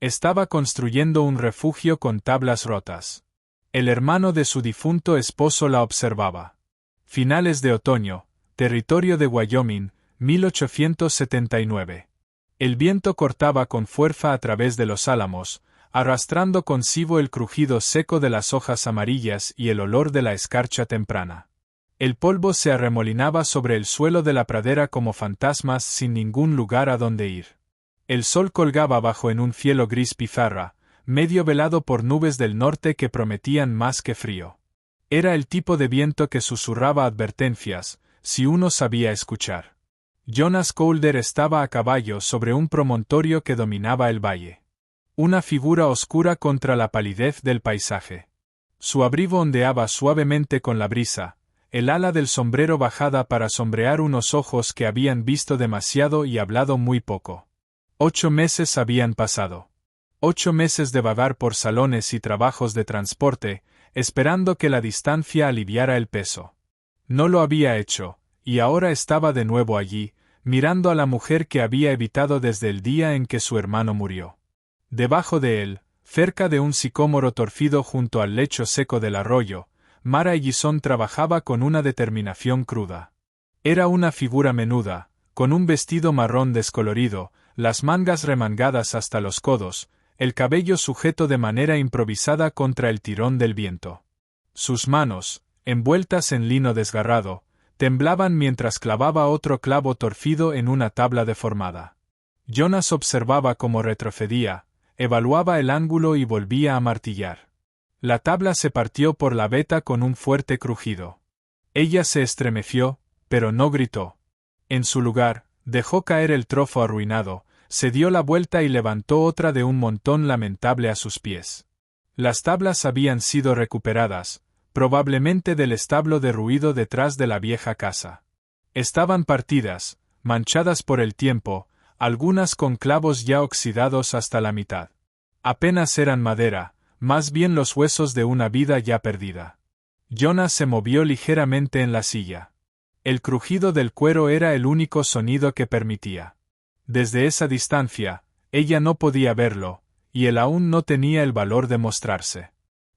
Estaba construyendo un refugio con tablas rotas. El hermano de su difunto esposo la observaba. Finales de otoño, territorio de Wyoming, 1879. El viento cortaba con fuerza a través de los álamos, arrastrando consigo el crujido seco de las hojas amarillas y el olor de la escarcha temprana. El polvo se arremolinaba sobre el suelo de la pradera como fantasmas sin ningún lugar a donde ir. El sol colgaba abajo en un cielo gris pizarra, medio velado por nubes del norte que prometían más que frío. Era el tipo de viento que susurraba advertencias, si uno sabía escuchar. Jonas Calder estaba a caballo sobre un promontorio que dominaba el valle. Una figura oscura contra la palidez del paisaje. Su abrigo ondeaba suavemente con la brisa, el ala del sombrero bajada para sombrear unos ojos que habían visto demasiado y hablado muy poco. 8 meses habían pasado. 8 meses de vagar por salones y trabajos de transporte, esperando que la distancia aliviara el peso. No lo había hecho, y ahora estaba de nuevo allí, mirando a la mujer que había evitado desde el día en que su hermano murió. Debajo de él, cerca de un sicómoro torcido junto al lecho seco del arroyo, Mara Ellison trabajaba con una determinación cruda. Era una figura menuda, con un vestido marrón descolorido, las mangas remangadas hasta los codos, el cabello sujeto de manera improvisada contra el tirón del viento. Sus manos, envueltas en lino desgarrado, temblaban mientras clavaba otro clavo torcido en una tabla deformada. Jonas observaba cómo retrocedía, evaluaba el ángulo y volvía a martillar. La tabla se partió por la veta con un fuerte crujido. Ella se estremeció, pero no gritó. En su lugar, dejó caer el trofo arruinado, se dio la vuelta y levantó otra de un montón lamentable a sus pies. Las tablas habían sido recuperadas, probablemente del establo derruido detrás de la vieja casa. Estaban partidas, manchadas por el tiempo, algunas con clavos ya oxidados hasta la mitad. Apenas eran madera, más bien los huesos de una vida ya perdida. Jonas se movió ligeramente en la silla. El crujido del cuero era el único sonido que permitía. Desde esa distancia, ella no podía verlo, y él aún no tenía el valor de mostrarse.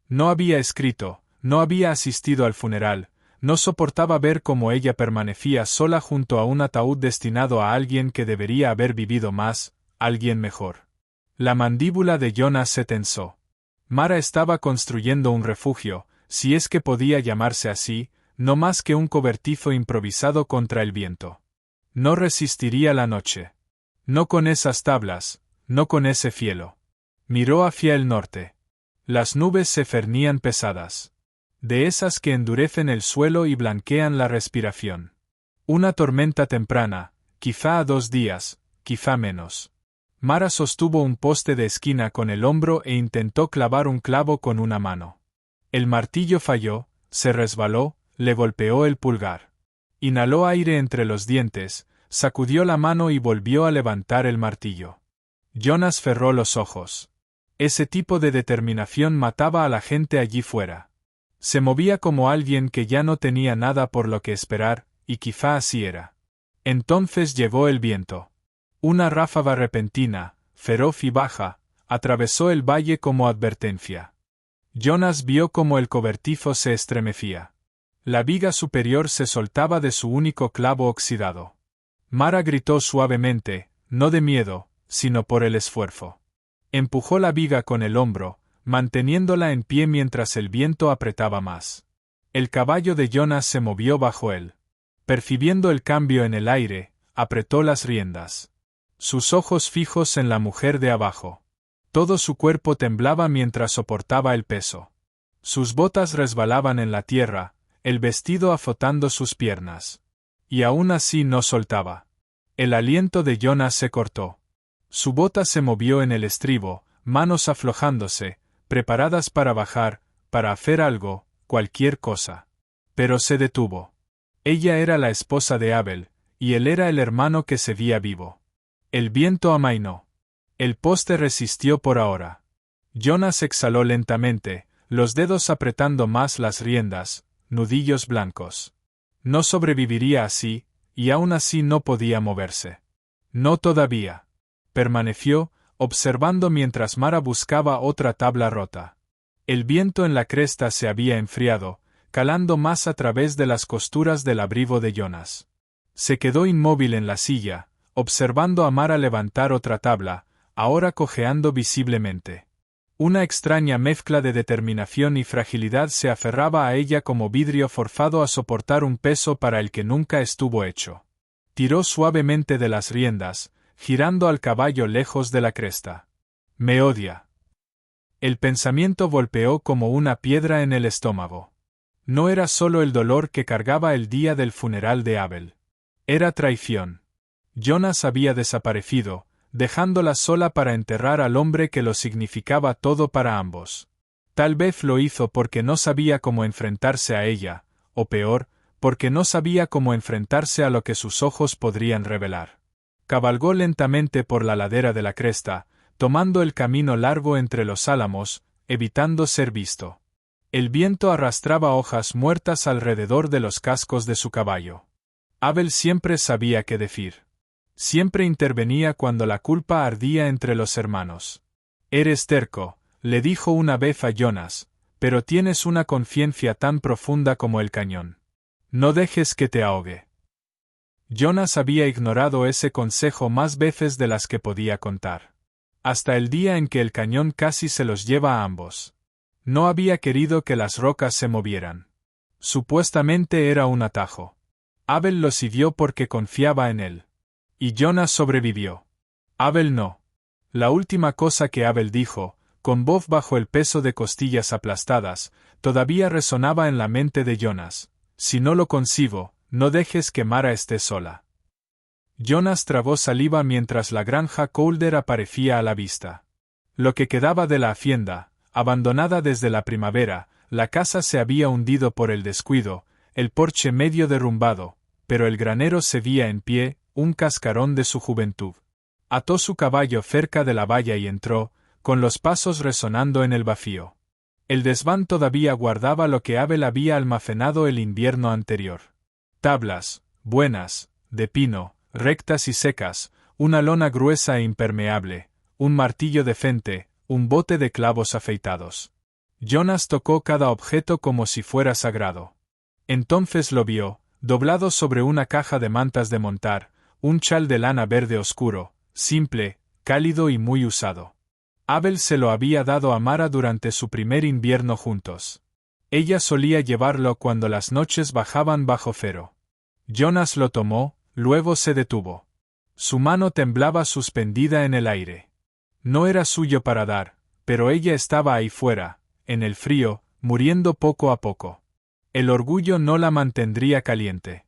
No había escrito, no había asistido al funeral, no soportaba ver cómo ella permanecía sola junto a un ataúd destinado a alguien que debería haber vivido más, alguien mejor. La mandíbula de Jonas se tensó. Mara estaba construyendo un refugio, si es que podía llamarse así, no más que un cobertizo improvisado contra el viento. No resistiría la noche. No con esas tablas, no con ese cielo. Miró hacia el norte. Las nubes se cernían pesadas. De esas que endurecen el suelo y blanquean la respiración. Una tormenta temprana, quizá a 2 días, quizá menos. Mara sostuvo un poste de esquina con el hombro e intentó clavar un clavo con una mano. El martillo falló, se resbaló, le golpeó el pulgar. Inhaló aire entre los dientes, sacudió la mano y volvió a levantar el martillo. Jonas cerró los ojos. Ese tipo de determinación mataba a la gente allí fuera. Se movía como alguien que ya no tenía nada por lo que esperar, y quizá así era. Entonces llegó el viento. Una ráfaga repentina, feroz y baja, atravesó el valle como advertencia. Jonas vio cómo el cobertizo se estremecía. La viga superior se soltaba de su único clavo oxidado. Mara gritó suavemente, no de miedo, sino por el esfuerzo. Empujó la viga con el hombro, manteniéndola en pie mientras el viento apretaba más. El caballo de Jonas se movió bajo él. Percibiendo el cambio en el aire, apretó las riendas. Sus ojos fijos en la mujer de abajo. Todo su cuerpo temblaba mientras soportaba el peso. Sus botas resbalaban en la tierra, el vestido azotando sus piernas. Y aún así no soltaba. El aliento de Jonas se cortó. Su bota se movió en el estribo, manos aflojándose, preparadas para bajar, para hacer algo, cualquier cosa. Pero se detuvo. Ella era la esposa de Abel, y él era el hermano que seguía vivo. El viento amainó. El poste resistió por ahora. Jonas exhaló lentamente, los dedos apretando más las riendas, nudillos blancos. No sobreviviría así, y aún así no podía moverse. No todavía. Permaneció, observando mientras Mara buscaba otra tabla rota. El viento en la cresta se había enfriado, calando más a través de las costuras del abrigo de Jonas. Se quedó inmóvil en la silla, observando a Mara levantar otra tabla, ahora cojeando visiblemente. Una extraña mezcla de determinación y fragilidad se aferraba a ella como vidrio forzado a soportar un peso para el que nunca estuvo hecho. Tiró suavemente de las riendas, girando al caballo lejos de la cresta. «Me odia». El pensamiento golpeó como una piedra en el estómago. No era solo el dolor que cargaba el día del funeral de Abel. Era traición. Jonas había desaparecido, dejándola sola para enterrar al hombre que lo significaba todo para ambos. Tal vez lo hizo porque no sabía cómo enfrentarse a ella, o peor, porque no sabía cómo enfrentarse a lo que sus ojos podrían revelar. Cabalgó lentamente por la ladera de la cresta, tomando el camino largo entre los álamos, evitando ser visto. El viento arrastraba hojas muertas alrededor de los cascos de su caballo. Abel siempre sabía qué decir. Siempre intervenía cuando la culpa ardía entre los hermanos. «Eres terco», le dijo una vez a Jonas, «pero tienes una conciencia tan profunda como el cañón. No dejes que te ahogue». Jonas había ignorado ese consejo más veces de las que podía contar. Hasta el día en que el cañón casi se los lleva a ambos. No había querido que las rocas se movieran. Supuestamente era un atajo. Abel lo siguió porque confiaba en él. Y Jonas sobrevivió. Abel no. La última cosa que Abel dijo, con voz bajo el peso de costillas aplastadas, todavía resonaba en la mente de Jonas. «Si no lo consigo, no dejes que Mara esté sola». Jonas tragó saliva mientras la granja Calder aparecía a la vista. Lo que quedaba de la hacienda, abandonada desde la primavera, la casa se había hundido por el descuido, el porche medio derrumbado, pero el granero seguía en pie, un cascarón de su juventud. Ató su caballo cerca de la valla y entró, con los pasos resonando en el vacío. El desván todavía guardaba lo que Abel había almacenado el invierno anterior. Tablas, buenas, de pino, rectas y secas, una lona gruesa e impermeable, un martillo decente, un bote de clavos afeitados. Jonas tocó cada objeto como si fuera sagrado. Entonces lo vio, doblado sobre una caja de mantas de montar, un chal de lana verde oscuro, simple, cálido y muy usado. Abel se lo había dado a Mara durante su primer invierno juntos. Ella solía llevarlo cuando las noches bajaban bajo cero. Jonas lo tomó, luego se detuvo. Su mano temblaba suspendida en el aire. No era suyo para dar, pero ella estaba ahí fuera, en el frío, muriendo poco a poco. El orgullo no la mantendría caliente.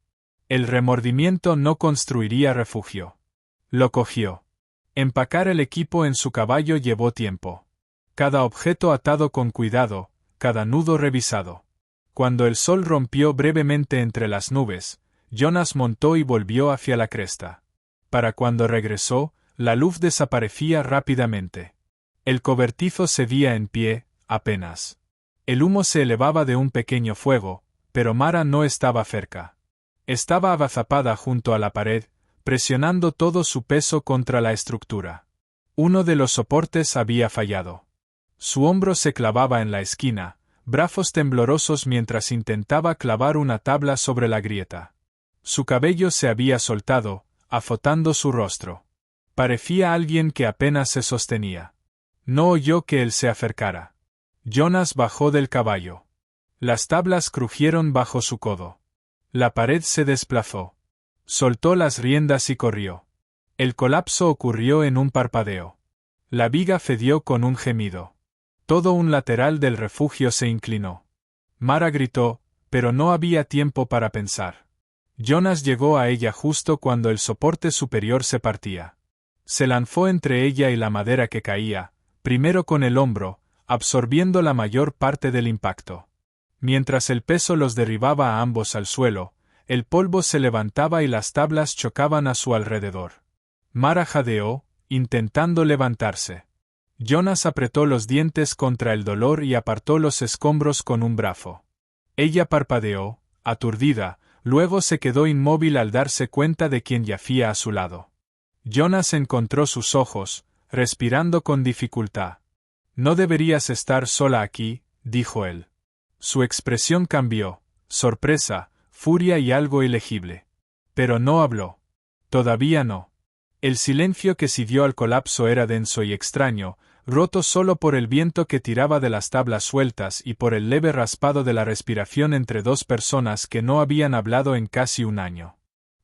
El remordimiento no construiría refugio. Lo cogió. Empacar el equipo en su caballo llevó tiempo. Cada objeto atado con cuidado, cada nudo revisado. Cuando el sol rompió brevemente entre las nubes, Jonas montó y volvió hacia la cresta. Para cuando regresó, la luz desaparecía rápidamente. El cobertizo seguía en pie, apenas. El humo se elevaba de un pequeño fuego, pero Mara no estaba cerca. Estaba agazapada junto a la pared, presionando todo su peso contra la estructura. Uno de los soportes había fallado. Su hombro se clavaba en la esquina, brazos temblorosos mientras intentaba clavar una tabla sobre la grieta. Su cabello se había soltado, azotando su rostro. Parecía alguien que apenas se sostenía. No oyó que él se acercara. Jonas bajó del caballo. Las tablas crujieron bajo su codo. La pared se desplazó. Soltó las riendas y corrió. El colapso ocurrió en un parpadeo. La viga cedió con un gemido. Todo un lateral del refugio se inclinó. Mara gritó, pero no había tiempo para pensar. Jonas llegó a ella justo cuando el soporte superior se partía. Se lanzó entre ella y la madera que caía, primero con el hombro, absorbiendo la mayor parte del impacto. Mientras el peso los derribaba a ambos al suelo, el polvo se levantaba y las tablas chocaban a su alrededor. Mara jadeó, intentando levantarse. Jonas apretó los dientes contra el dolor y apartó los escombros con un brazo. Ella parpadeó, aturdida, luego se quedó inmóvil al darse cuenta de quién yacía a su lado. Jonas encontró sus ojos, respirando con dificultad. No deberías estar sola aquí, dijo él. Su expresión cambió, sorpresa, furia y algo ilegible. Pero no habló. Todavía no. El silencio que siguió al colapso era denso y extraño, roto solo por el viento que tiraba de las tablas sueltas y por el leve raspado de la respiración entre dos personas que no habían hablado en casi un año.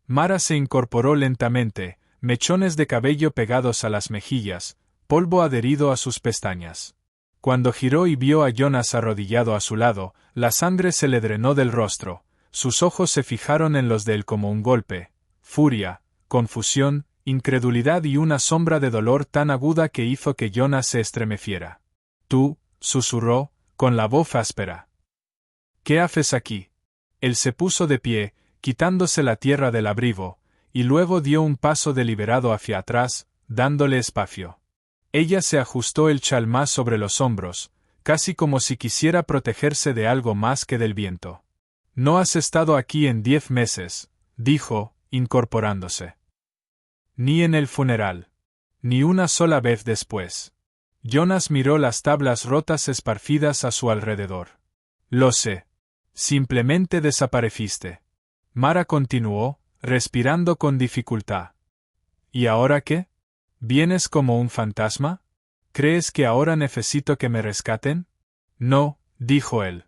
Mara se incorporó lentamente, mechones de cabello pegados a las mejillas, polvo adherido a sus pestañas. Cuando giró y vio a Jonas arrodillado a su lado, la sangre se le drenó del rostro, sus ojos se fijaron en los de él como un golpe, furia, confusión, incredulidad y una sombra de dolor tan aguda que hizo que Jonas se estremeciera. «Tú», susurró, con la voz áspera. «¿Qué haces aquí?» Él se puso de pie, quitándose la tierra del abrigo, y luego dio un paso deliberado hacia atrás, dándole espacio. Ella se ajustó el chalmás sobre los hombros, casi como si quisiera protegerse de algo más que del viento. «No has estado aquí en 10 meses», dijo, incorporándose. «Ni en el funeral. Ni una sola vez después». Jonas miró las tablas rotas esparcidas a su alrededor. «Lo sé. Simplemente desapareciste». Mara continuó, respirando con dificultad. «¿Y ahora qué? ¿Vienes como un fantasma? ¿Crees que ahora necesito que me rescaten?» «No», dijo él.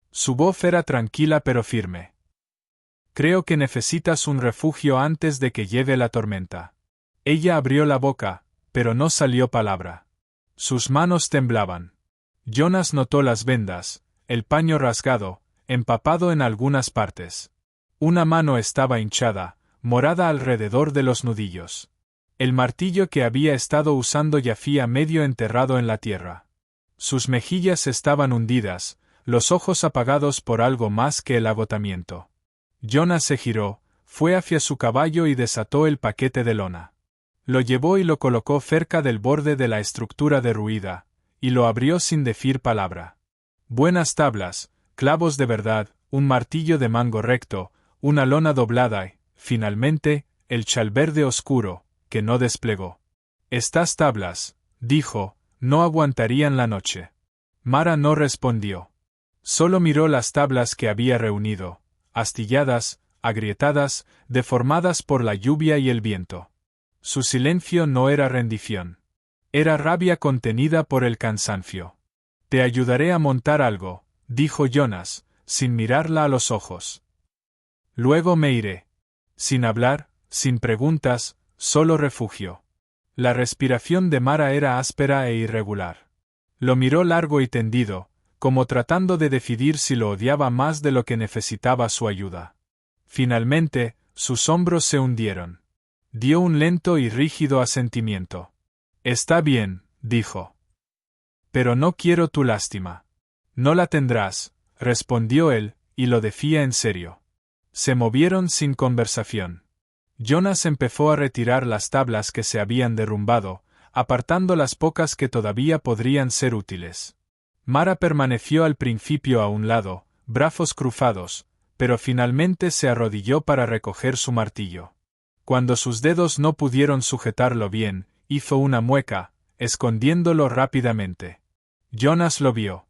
Su voz era tranquila pero firme. «Creo que necesitas un refugio antes de que llegue la tormenta». Ella abrió la boca, pero no salió palabra. Sus manos temblaban. Jonas notó las vendas, el paño rasgado, empapado en algunas partes. Una mano estaba hinchada, morada alrededor de los nudillos. El martillo que había estado usando yacía medio enterrado en la tierra. Sus mejillas estaban hundidas, los ojos apagados por algo más que el agotamiento. Jonas se giró, fue hacia su caballo y desató el paquete de lona. Lo llevó y lo colocó cerca del borde de la estructura derruida, y lo abrió sin decir palabra. Buenas tablas, clavos de verdad, un martillo de mango recto, una lona doblada y, finalmente, el chal verde oscuro, que no desplegó. «Estas tablas», dijo, «no aguantarían la noche». Mara no respondió. Solo miró las tablas que había reunido, astilladas, agrietadas, deformadas por la lluvia y el viento. Su silencio no era rendición. Era rabia contenida por el cansancio. «Te ayudaré a montar algo», dijo Jonas, sin mirarla a los ojos. «Luego me iré». Sin hablar, sin preguntas, solo refugio. La respiración de Mara era áspera e irregular. Lo miró largo y tendido, como tratando de decidir si lo odiaba más de lo que necesitaba su ayuda. Finalmente, sus hombros se hundieron. Dio un lento y rígido asentimiento. «Está bien», dijo. «Pero no quiero tu lástima». «No la tendrás», respondió él, y lo decía en serio. Se movieron sin conversación. Jonas empezó a retirar las tablas que se habían derrumbado, apartando las pocas que todavía podrían ser útiles. Mara permaneció al principio a un lado, brazos cruzados, pero finalmente se arrodilló para recoger su martillo. Cuando sus dedos no pudieron sujetarlo bien, hizo una mueca, escondiéndolo rápidamente. Jonas lo vio.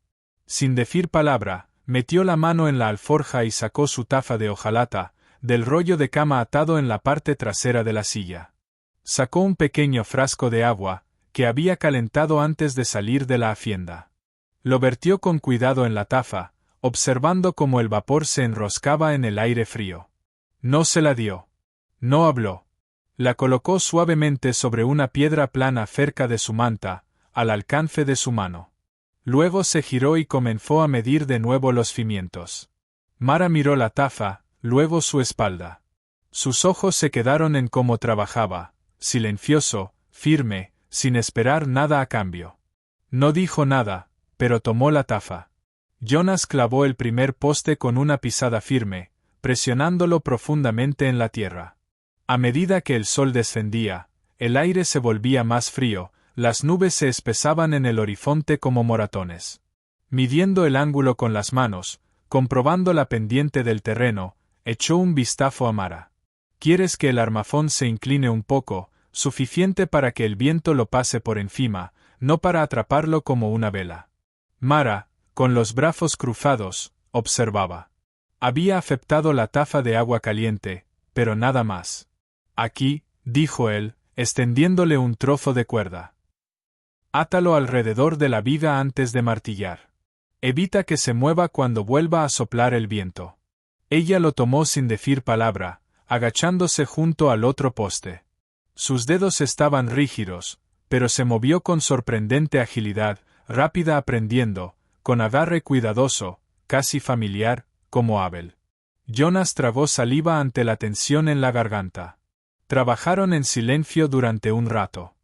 Sin decir palabra, metió la mano en la alforja y sacó su taza de hojalata, del rollo de cama atado en la parte trasera de la silla. Sacó un pequeño frasco de agua, que había calentado antes de salir de la hacienda. Lo vertió con cuidado en la taza, observando cómo el vapor se enroscaba en el aire frío. No se la dio. No habló. La colocó suavemente sobre una piedra plana cerca de su manta, al alcance de su mano. Luego se giró y comenzó a medir de nuevo los cimientos. Mara miró la taza, luego su espalda. Sus ojos se quedaron en cómo trabajaba, silencioso, firme, sin esperar nada a cambio. No dijo nada, pero tomó la taza. Jonas clavó el primer poste con una pisada firme, presionándolo profundamente en la tierra. A medida que el sol descendía, el aire se volvía más frío, las nubes se espesaban en el horizonte como moratones. Midiendo el ángulo con las manos, comprobando la pendiente del terreno, echó un vistazo a Mara. «¿Quieres que el armazón se incline un poco?», suficiente para que el viento lo pase por encima, no para atraparlo como una vela. Mara, con los brazos cruzados, observaba. Había aceptado la taza de agua caliente, pero nada más. Aquí, dijo él, extendiéndole un trozo de cuerda. Átalo alrededor de la viga antes de martillar. Evita que se mueva cuando vuelva a soplar el viento. Ella lo tomó sin decir palabra, agachándose junto al otro poste. Sus dedos estaban rígidos, pero se movió con sorprendente agilidad, rápida aprendiendo, con agarre cuidadoso, casi familiar, como Abel. Jonas tragó saliva ante la tensión en la garganta. Trabajaron en silencio durante un rato.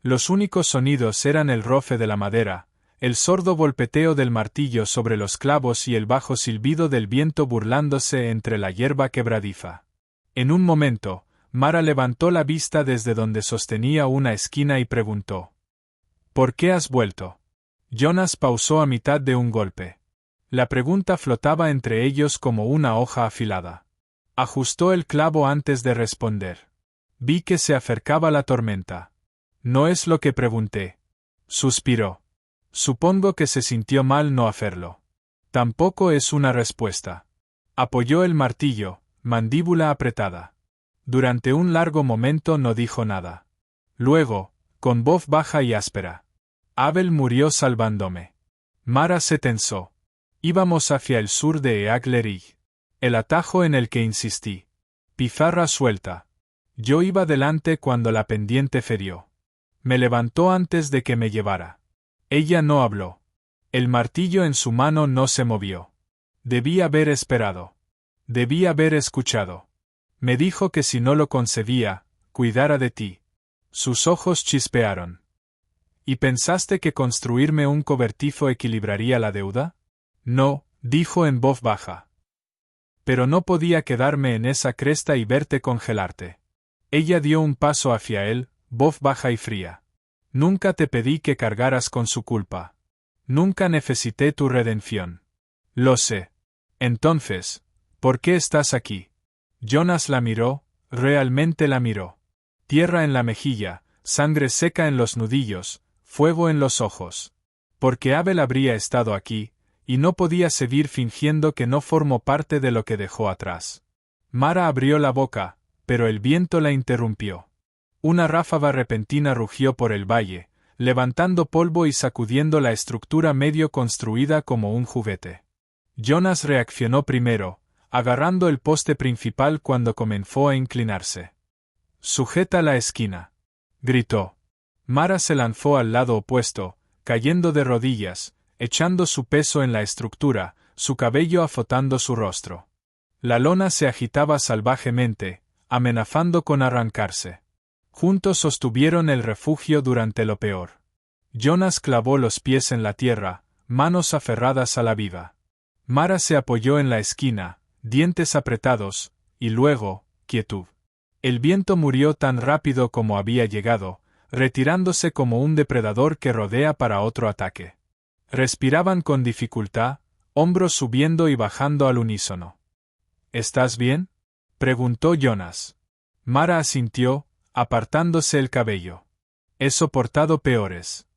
Los únicos sonidos eran el roce de la madera, el sordo golpeteo del martillo sobre los clavos y el bajo silbido del viento burlándose entre la hierba quebradiza. En un momento, Mara levantó la vista desde donde sostenía una esquina y preguntó: ¿Por qué has vuelto? Jonas pausó a mitad de un golpe. La pregunta flotaba entre ellos como una hoja afilada. Ajustó el clavo antes de responder. Vi que se acercaba la tormenta. No es lo que pregunté. Suspiró. Supongo que se sintió mal no hacerlo. Tampoco es una respuesta. Apoyó el martillo, mandíbula apretada. Durante un largo momento no dijo nada. Luego, con voz baja y áspera: Abel murió salvándome. Mara se tensó. Íbamos hacia el sur de Eaglerig. El atajo en el que insistí. Pizarra suelta. Yo iba delante cuando la pendiente ferió. Me levantó antes de que me llevara. Ella no habló. El martillo en su mano no se movió. Debí haber esperado. Debí haber escuchado. Me dijo que si no lo concebía, cuidara de ti. Sus ojos chispearon. ¿Y pensaste que construirme un cobertizo equilibraría la deuda? No, dijo en voz baja. Pero no podía quedarme en esa cresta y verte congelarte. Ella dio un paso hacia él, voz baja y fría. Nunca te pedí que cargaras con su culpa. Nunca necesité tu redención. Lo sé. Entonces, ¿por qué estás aquí? Jonas la miró, realmente la miró. Tierra en la mejilla, sangre seca en los nudillos, fuego en los ojos. Porque Abel habría estado aquí, y no podía seguir fingiendo que no formó parte de lo que dejó atrás. Mara abrió la boca, pero el viento la interrumpió. Una ráfaga repentina rugió por el valle, levantando polvo y sacudiendo la estructura medio construida como un juguete. Jonas reaccionó primero, agarrando el poste principal cuando comenzó a inclinarse. «Sujeta la esquina», gritó. Mara se lanzó al lado opuesto, cayendo de rodillas, echando su peso en la estructura, su cabello azotando su rostro. La lona se agitaba salvajemente, amenazando con arrancarse. Juntos sostuvieron el refugio durante lo peor. Jonas clavó los pies en la tierra, manos aferradas a la viga. Mara se apoyó en la esquina, dientes apretados, y luego, quietud. El viento murió tan rápido como había llegado, retirándose como un depredador que rodea para otro ataque. Respiraban con dificultad, hombros subiendo y bajando al unísono. ¿Estás bien?, preguntó Jonas. Mara asintió, apartándose el cabello. He soportado peores.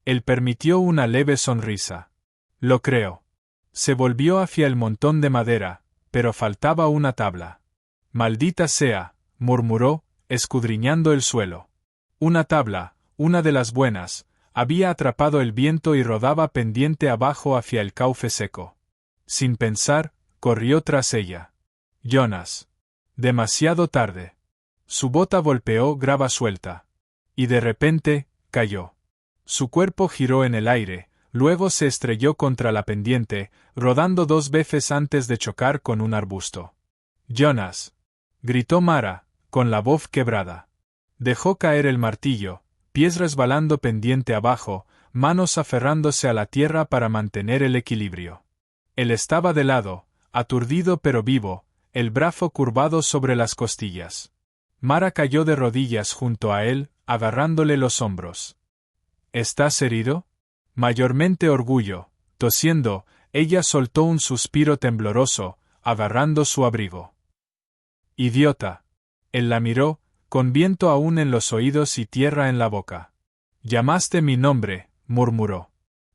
Él permitió una leve sonrisa. Lo creo. Se volvió hacia el montón de madera, pero faltaba una tabla. Maldita sea, murmuró, escudriñando el suelo. Una tabla, una de las buenas, había atrapado el viento y rodaba pendiente abajo hacia el cauce seco. Sin pensar, corrió tras ella. Jonas. Demasiado tarde. Su bota golpeó grava suelta. Y de repente, cayó. Su cuerpo giró en el aire, luego se estrelló contra la pendiente, rodando 2 veces antes de chocar con un arbusto. Jonas. Gritó Mara, con la voz quebrada. Dejó caer el martillo, pies resbalando pendiente abajo, manos aferrándose a la tierra para mantener el equilibrio. Él estaba de lado, aturdido pero vivo, el brazo curvado sobre las costillas. Mara cayó de rodillas junto a él, agarrándole los hombros. ¿Estás herido? Mayormente orgullo, tosiendo, ella soltó un suspiro tembloroso, agarrando su abrigo. Idiota. Él la miró, con viento aún en los oídos y tierra en la boca. Llamaste mi nombre, murmuró.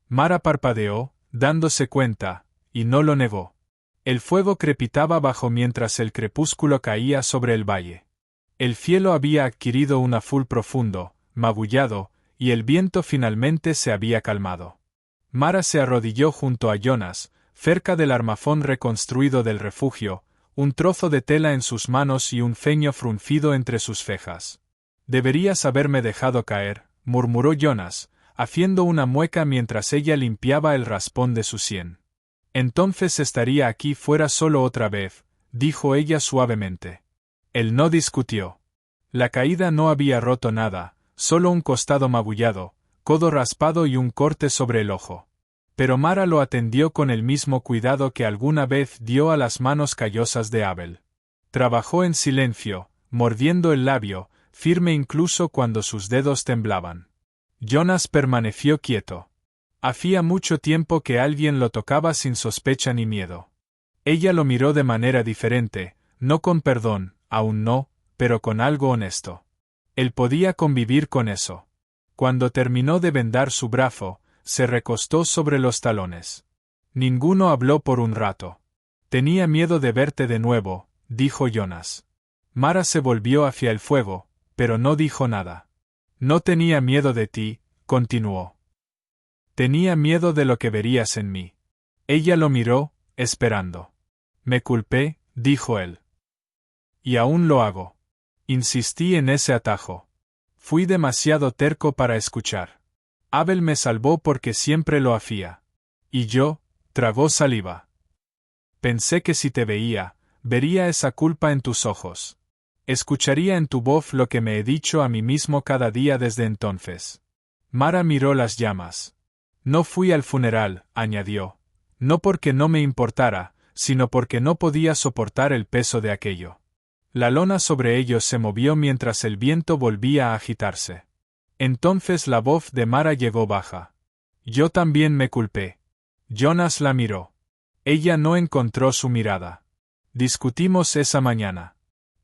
Mara parpadeó, dándose cuenta, y no lo negó. El fuego crepitaba bajo mientras el crepúsculo caía sobre el valle. El cielo había adquirido un azul profundo, magullado, y el viento finalmente se había calmado. Mara se arrodilló junto a Jonas, cerca del armazón reconstruido del refugio, un trozo de tela en sus manos y un ceño fruncido entre sus cejas. Deberías haberme dejado caer, murmuró Jonas, haciendo una mueca mientras ella limpiaba el raspón de su sien. Entonces estaría aquí fuera solo otra vez, dijo ella suavemente. Él no discutió. La caída no había roto nada, solo un costado magullado, codo raspado y un corte sobre el ojo. Pero Mara lo atendió con el mismo cuidado que alguna vez dio a las manos callosas de Abel. Trabajó en silencio, mordiendo el labio, firme incluso cuando sus dedos temblaban. Jonas permaneció quieto. Hacía mucho tiempo que alguien lo tocaba sin sospecha ni miedo. Ella lo miró de manera diferente, no con perdón, aún no, pero con algo honesto. Él podía convivir con eso. Cuando terminó de vendar su brazo, se recostó sobre los talones. Ninguno habló por un rato. Tenía miedo de verte de nuevo, dijo Jonas. Mara se volvió hacia el fuego, pero no dijo nada. No tenía miedo de ti, continuó. Tenía miedo de lo que verías en mí. Ella lo miró, esperando. Me culpé, dijo él. Y aún lo hago. Insistí en ese atajo. Fui demasiado terco para escuchar. Abel me salvó porque siempre lo hacía. Y yo, tragó saliva. Pensé que si te veía, vería esa culpa en tus ojos. Escucharía en tu voz lo que me he dicho a mí mismo cada día desde entonces. Mara miró las llamas. No fui al funeral, añadió. No porque no me importara, sino porque no podía soportar el peso de aquello. La lona sobre ellos se movió mientras el viento volvía a agitarse. Entonces la voz de Mara llegó baja. Yo también me culpé. Jonas la miró. Ella no encontró su mirada. Discutimos esa mañana.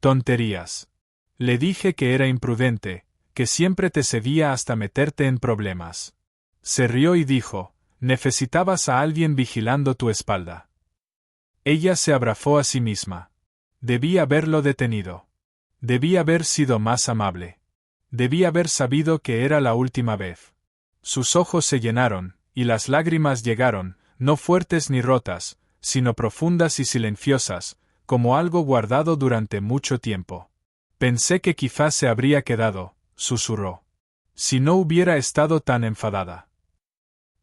Tonterías. Le dije que era imprudente, que siempre te cedía hasta meterte en problemas. Se rió y dijo, necesitabas a alguien vigilando tu espalda. Ella se abrazó a sí misma. Debí haberlo detenido. Debí haber sido más amable. Debí haber sabido que era la última vez. Sus ojos se llenaron, y las lágrimas llegaron, no fuertes ni rotas, sino profundas y silenciosas, como algo guardado durante mucho tiempo. Pensé que quizás se habría quedado, susurró. Si no hubiera estado tan enfadada.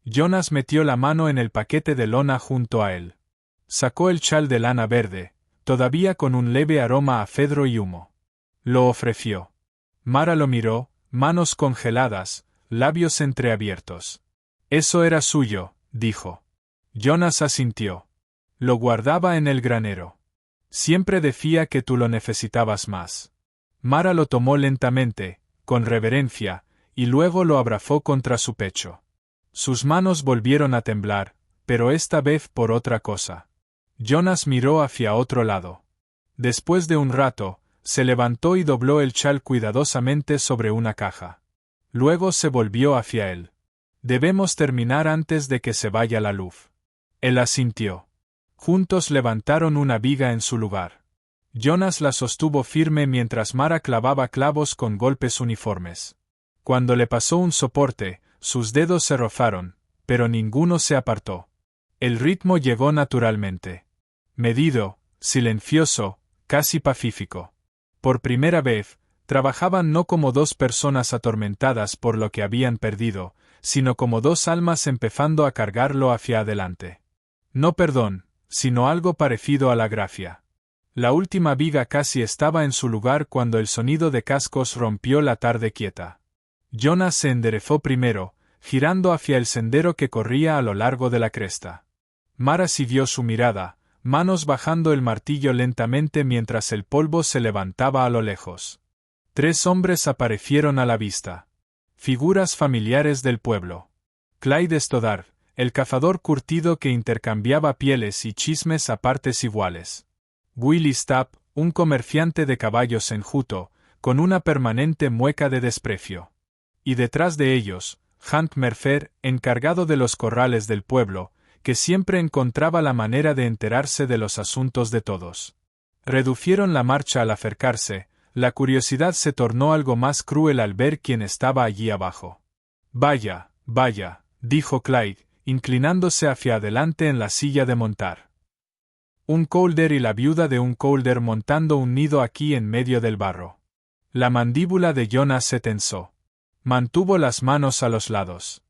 Jonas metió la mano en el paquete de lona junto a él. Sacó el chal de lana verde, todavía con un leve aroma a cedro y humo. Lo ofreció. Mara lo miró, manos congeladas, labios entreabiertos. Eso era suyo, dijo. Jonas asintió. Lo guardaba en el granero. Siempre decía que tú lo necesitabas más. Mara lo tomó lentamente, con reverencia, y luego lo abrazó contra su pecho. Sus manos volvieron a temblar, pero esta vez por otra cosa. Jonas miró hacia otro lado. Después de un rato, se levantó y dobló el chal cuidadosamente sobre una caja. Luego se volvió hacia él. Debemos terminar antes de que se vaya la luz. Él asintió. Juntos levantaron una viga en su lugar. Jonas la sostuvo firme mientras Mara clavaba clavos con golpes uniformes. Cuando le pasó un soporte, sus dedos se rozaron, pero ninguno se apartó. El ritmo llegó naturalmente. Medido, silencioso, casi pacífico. Por primera vez, trabajaban no como dos personas atormentadas por lo que habían perdido, sino como dos almas empezando a cargarlo hacia adelante. No perdón, sino algo parecido a la gracia. La última viga casi estaba en su lugar cuando el sonido de cascos rompió la tarde quieta. Jonas se enderezó primero, girando hacia el sendero que corría a lo largo de la cresta. Mara siguió su mirada, manos bajando el martillo lentamente mientras el polvo se levantaba a lo lejos. 3 hombres aparecieron a la vista. Figuras familiares del pueblo. Clyde Stoddard, el cazador curtido que intercambiaba pieles y chismes a partes iguales. Willie Stapp, un comerciante de caballos enjuto, con una permanente mueca de desprecio. Y detrás de ellos, Hank Mercer, encargado de los corrales del pueblo, que siempre encontraba la manera de enterarse de los asuntos de todos. Reducieron la marcha al acercarse, la curiosidad se tornó algo más cruel al ver quién estaba allí abajo. Vaya, vaya, dijo Clyde, inclinándose hacia adelante en la silla de montar. Un Calder y la viuda de un Calder montando un nido aquí en medio del barro. La mandíbula de Jonas se tensó. Mantuvo las manos a los lados.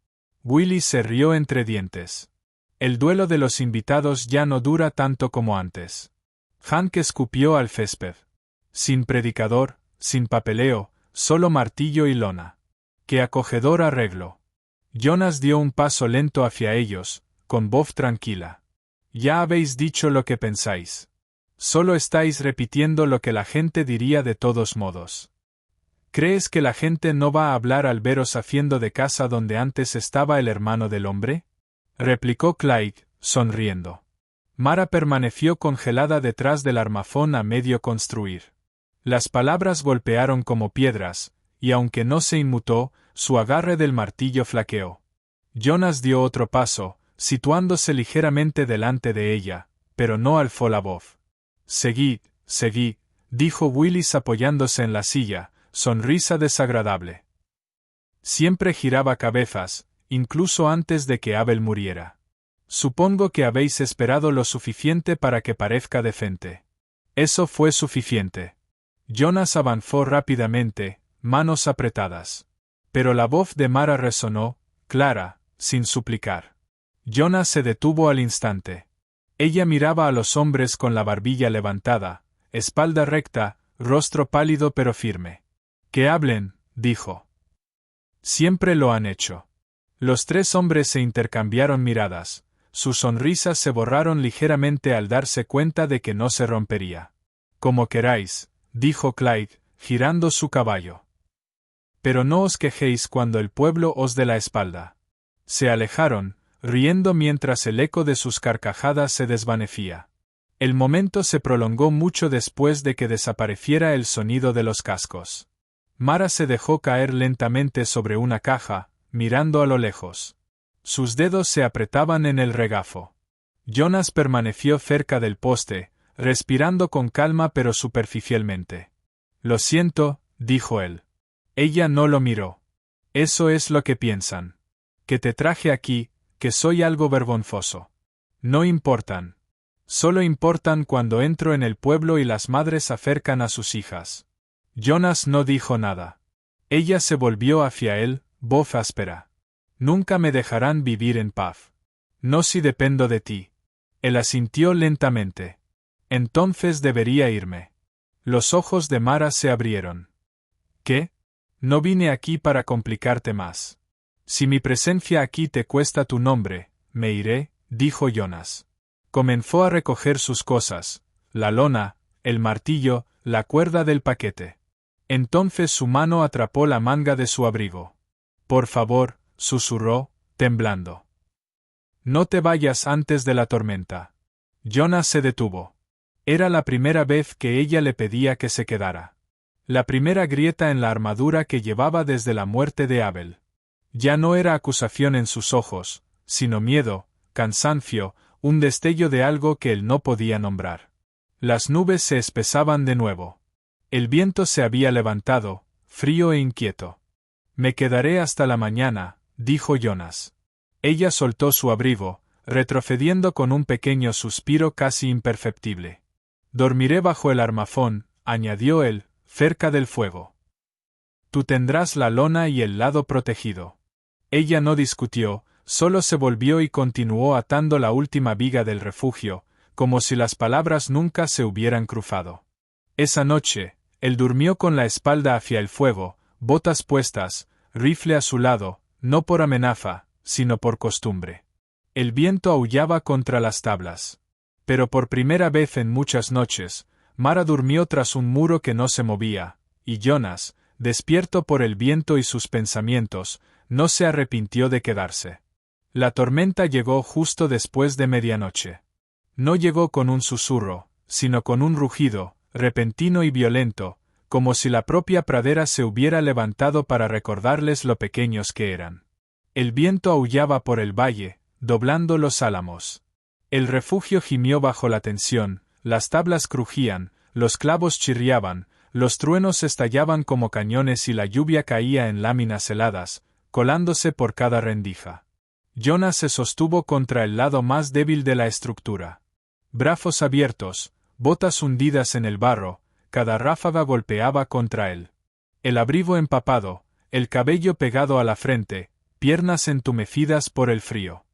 Willy se rió entre dientes. El duelo de los invitados ya no dura tanto como antes. Hank escupió al césped. Sin predicador, sin papeleo, solo martillo y lona. ¡Qué acogedor arreglo! Jonas dio un paso lento hacia ellos, con voz tranquila. Ya habéis dicho lo que pensáis. Solo estáis repitiendo lo que la gente diría de todos modos. ¿Crees que la gente no va a hablar al veros haciendo de casa donde antes estaba el hermano del hombre? Replicó Clyde, sonriendo. Mara permaneció congelada detrás del armazón a medio construir. Las palabras golpearon como piedras, y aunque no se inmutó, su agarre del martillo flaqueó. Jonas dio otro paso, situándose ligeramente delante de ella, pero no alzó la voz. Seguid, seguid, dijo Willis apoyándose en la silla, sonrisa desagradable. Siempre giraba cabezas, incluso antes de que Abel muriera. Supongo que habéis esperado lo suficiente para que parezca decente. Eso fue suficiente. Jonas avanzó rápidamente, manos apretadas. Pero la voz de Mara resonó, clara, sin suplicar. Jonas se detuvo al instante. Ella miraba a los hombres con la barbilla levantada, espalda recta, rostro pálido pero firme. Que hablen, dijo. Siempre lo han hecho. Los tres hombres se intercambiaron miradas. Sus sonrisas se borraron ligeramente al darse cuenta de que no se rompería. Como queráis, dijo Clyde, girando su caballo. Pero no os quejéis cuando el pueblo os dé la espalda. Se alejaron, riendo mientras el eco de sus carcajadas se desvanecía. El momento se prolongó mucho después de que desapareciera el sonido de los cascos. Mara se dejó caer lentamente sobre una caja, mirando a lo lejos. Sus dedos se apretaban en el regazo. Jonas permaneció cerca del poste, respirando con calma pero superficialmente. Lo siento, dijo él. Ella no lo miró. Eso es lo que piensan. Que te traje aquí, que soy algo vergonzoso. No importan. Solo importan cuando entro en el pueblo y las madres acercan a sus hijas. Jonas no dijo nada. Ella se volvió hacia él, voz áspera. Nunca me dejarán vivir en paz. No si dependo de ti. Él asintió lentamente. Entonces debería irme. Los ojos de Mara se abrieron. ¿Qué? No vine aquí para complicarte más. Si mi presencia aquí te cuesta tu nombre, me iré, dijo Jonas. Comenzó a recoger sus cosas, la lona, el martillo, la cuerda del paquete. Entonces su mano atrapó la manga de su abrigo. Por favor, susurró, temblando. No te vayas antes de la tormenta. Jonas se detuvo. Era la primera vez que ella le pedía que se quedara. La primera grieta en la armadura que llevaba desde la muerte de Abel. Ya no era acusación en sus ojos, sino miedo, cansancio, un destello de algo que él no podía nombrar. Las nubes se espesaban de nuevo. El viento se había levantado, frío e inquieto. Me quedaré hasta la mañana, dijo Jonas. Ella soltó su abrigo, retrocediendo con un pequeño suspiro casi imperceptible. Dormiré bajo el armazón, añadió él, cerca del fuego. Tú tendrás la lona y el lado protegido. Ella no discutió, solo se volvió y continuó atando la última viga del refugio, como si las palabras nunca se hubieran cruzado. Esa noche, él durmió con la espalda hacia el fuego, botas puestas, rifle a su lado, no por amenaza, sino por costumbre. El viento aullaba contra las tablas. Pero por primera vez en muchas noches, Mara durmió tras un muro que no se movía, y Jonas, despierto por el viento y sus pensamientos, no se arrepintió de quedarse. La tormenta llegó justo después de medianoche. No llegó con un susurro, sino con un rugido, repentino y violento, como si la propia pradera se hubiera levantado para recordarles lo pequeños que eran. El viento aullaba por el valle, doblando los álamos. El refugio gimió bajo la tensión, las tablas crujían, los clavos chirriaban, los truenos estallaban como cañones y la lluvia caía en láminas heladas, colándose por cada rendija. Jonas se sostuvo contra el lado más débil de la estructura. Brazos abiertos, botas hundidas en el barro, cada ráfaga golpeaba contra él. El abrigo empapado, el cabello pegado a la frente, piernas entumecidas por el frío.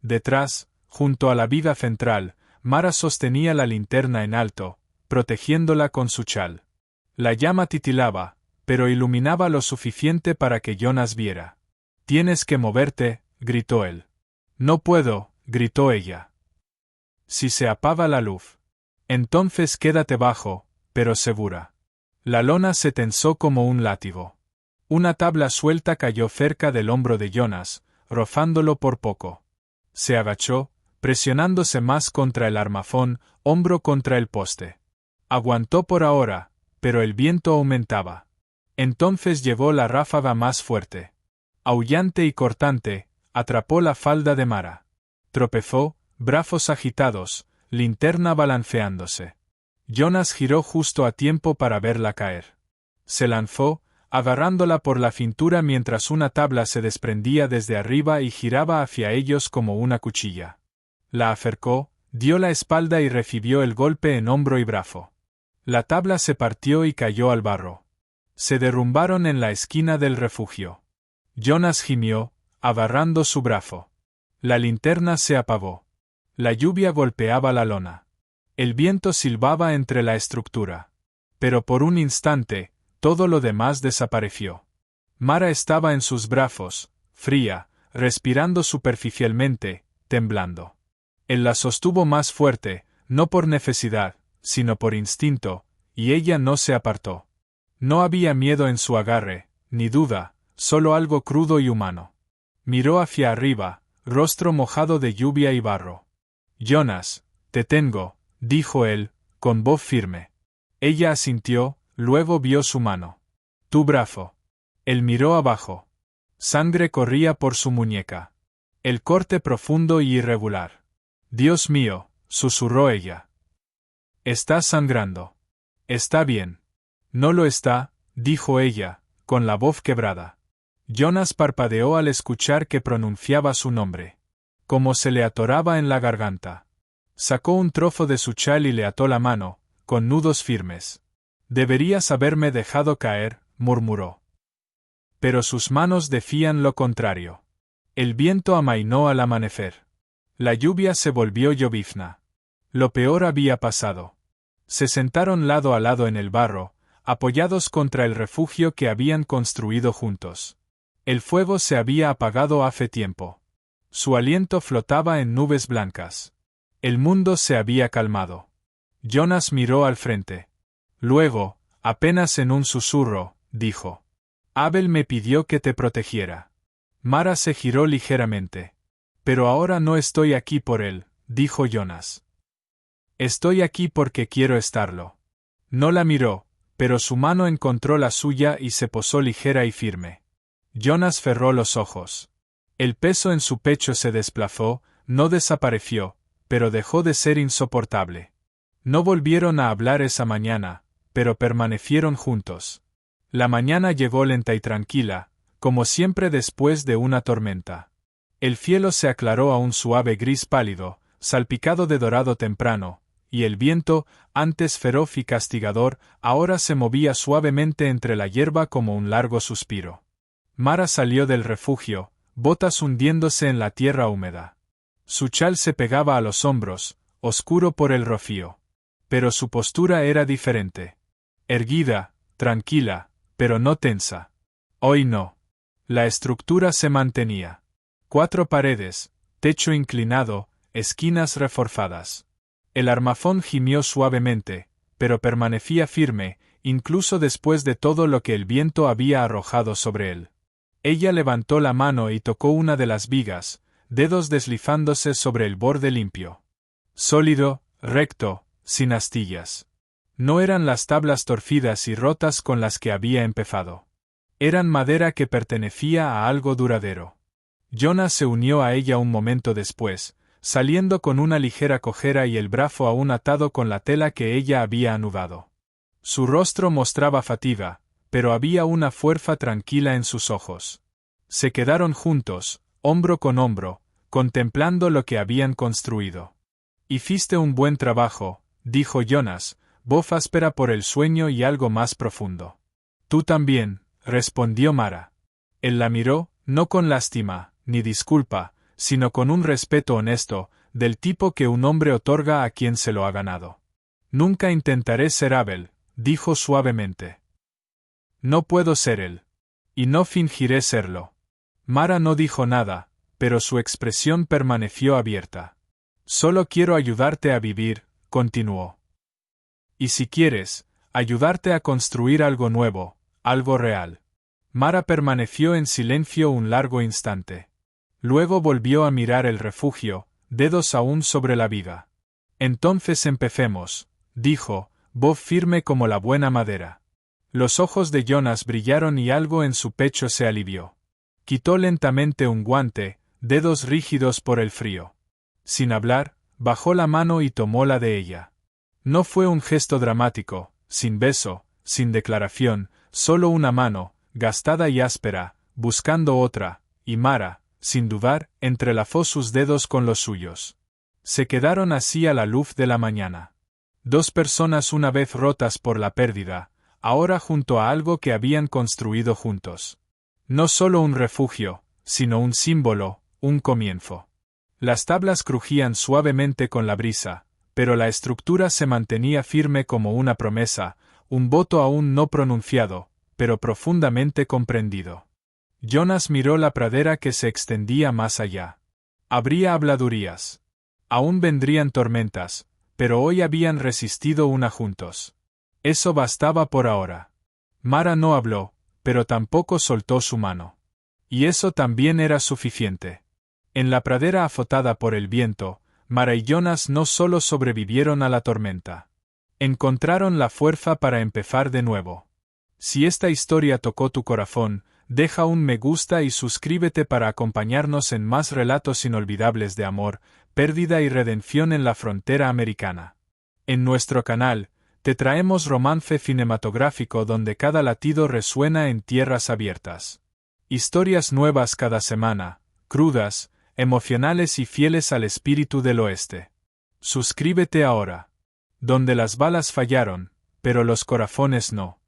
Detrás, junto a la viga central, Mara sostenía la linterna en alto, protegiéndola con su chal. La llama titilaba, pero iluminaba lo suficiente para que Jonas viera. «Tienes que moverte», gritó él. «No puedo», gritó ella. «Si se apaga la luz. Entonces quédate bajo, pero segura». La lona se tensó como un látigo. Una tabla suelta cayó cerca del hombro de Jonas, rozándolo por poco. Se agachó, presionándose más contra el armazón, hombro contra el poste. Aguantó por ahora, pero el viento aumentaba. Entonces llegó la ráfaga más fuerte. Aullante y cortante, atrapó la falda de Mara. Tropezó, brazos agitados, linterna balanceándose. Jonas giró justo a tiempo para verla caer. Se lanzó, agarrándola por la cintura mientras una tabla se desprendía desde arriba y giraba hacia ellos como una cuchilla. La acercó, dio la espalda y recibió el golpe en hombro y brazo. La tabla se partió y cayó al barro. Se derrumbaron en la esquina del refugio. Jonas gimió, agarrando su brazo. La linterna se apagó. La lluvia golpeaba la lona. El viento silbaba entre la estructura. Pero por un instante, todo lo demás desapareció. Mara estaba en sus brazos, fría, respirando superficialmente, temblando. Él la sostuvo más fuerte, no por necesidad, sino por instinto, y ella no se apartó. No había miedo en su agarre, ni duda, solo algo crudo y humano. Miró hacia arriba, rostro mojado de lluvia y barro. «Jonas, te tengo», dijo él, con voz firme. Ella asintió, luego vio su mano. «Tu brazo». Él miró abajo. Sangre corría por su muñeca. El corte profundo y irregular. «Dios mío», susurró ella. «Está sangrando». «Está bien». «No lo está», dijo ella, con la voz quebrada. Jonas parpadeó al escuchar que pronunciaba su nombre. Como se le atoraba en la garganta. Sacó un trozo de su chal y le ató la mano, con nudos firmes. «Deberías haberme dejado caer», murmuró. Pero sus manos decían lo contrario. El viento amainó al amanecer. La lluvia se volvió llovizna. Lo peor había pasado. Se sentaron lado a lado en el barro, apoyados contra el refugio que habían construido juntos. El fuego se había apagado hace tiempo. Su aliento flotaba en nubes blancas. El mundo se había calmado. Jonas miró al frente. Luego, apenas en un susurro, dijo: «Abel me pidió que te protegiera». Mara se giró ligeramente. «Pero ahora no estoy aquí por él», dijo Jonas. «Estoy aquí porque quiero estarlo». No la miró, pero su mano encontró la suya y se posó ligera y firme. Jonas cerró los ojos. El peso en su pecho se desplazó, no desapareció, pero dejó de ser insoportable. No volvieron a hablar esa mañana, pero permanecieron juntos. La mañana llegó lenta y tranquila, como siempre después de una tormenta. El cielo se aclaró a un suave gris pálido, salpicado de dorado temprano, y el viento, antes feroz y castigador, ahora se movía suavemente entre la hierba como un largo suspiro. Mara salió del refugio, botas hundiéndose en la tierra húmeda. Su chal se pegaba a los hombros, oscuro por el rocío. Pero su postura era diferente. Erguida, tranquila, pero no tensa. Hoy no. La estructura se mantenía. 4 paredes, techo inclinado, esquinas reforzadas. El armazón gimió suavemente, pero permanecía firme, incluso después de todo lo que el viento había arrojado sobre él. Ella levantó la mano y tocó una de las vigas, dedos deslizándose sobre el borde limpio. Sólido, recto, sin astillas. No eran las tablas torcidas y rotas con las que había empezado. Eran madera que pertenecía a algo duradero. Jonas se unió a ella un momento después, saliendo con una ligera cojera y el brazo aún atado con la tela que ella había anudado. Su rostro mostraba fatiga, pero había una fuerza tranquila en sus ojos. Se quedaron juntos, hombro con hombro, contemplando lo que habían construido. «Hiciste un buen trabajo», dijo Jonas, voz áspera por el sueño y algo más profundo. «Tú también», respondió Mara. Él la miró, no con lástima, ni disculpa, sino con un respeto honesto, del tipo que un hombre otorga a quien se lo ha ganado. «Nunca intentaré ser Abel», dijo suavemente. «No puedo ser él. Y no fingiré serlo». Mara no dijo nada, pero su expresión permaneció abierta. «Solo quiero ayudarte a vivir», continuó. «Y si quieres, ayudarte a construir algo nuevo, algo real». Mara permaneció en silencio un largo instante. Luego volvió a mirar el refugio, dedos aún sobre la viga. «Entonces empecemos», dijo, voz firme como la buena madera. Los ojos de Jonas brillaron y algo en su pecho se alivió. Quitó lentamente un guante, dedos rígidos por el frío. Sin hablar, bajó la mano y tomó la de ella. No fue un gesto dramático, sin beso, sin declaración, solo una mano, gastada y áspera, buscando otra, y Mara, sin dudar, entrelazó sus dedos con los suyos. Se quedaron así a la luz de la mañana. Dos personas una vez rotas por la pérdida, ahora junto a algo que habían construido juntos. No solo un refugio, sino un símbolo, un comienzo. Las tablas crujían suavemente con la brisa, pero la estructura se mantenía firme como una promesa, un voto aún no pronunciado, pero profundamente comprendido. Jonas miró la pradera que se extendía más allá. Habría habladurías. Aún vendrían tormentas, pero hoy habían resistido una juntos. Eso bastaba por ahora. Mara no habló, pero tampoco soltó su mano. Y eso también era suficiente. En la pradera azotada por el viento, Mara y Jonas no solo sobrevivieron a la tormenta. Encontraron la fuerza para empezar de nuevo. Si esta historia tocó tu corazón, deja un me gusta y suscríbete para acompañarnos en más relatos inolvidables de amor, pérdida y redención en la frontera americana. En nuestro canal, te traemos romance cinematográfico donde cada latido resuena en tierras abiertas. Historias nuevas cada semana, crudas, emocionales y fieles al espíritu del oeste. Suscríbete ahora. Donde las balas fallaron, pero los corazones no.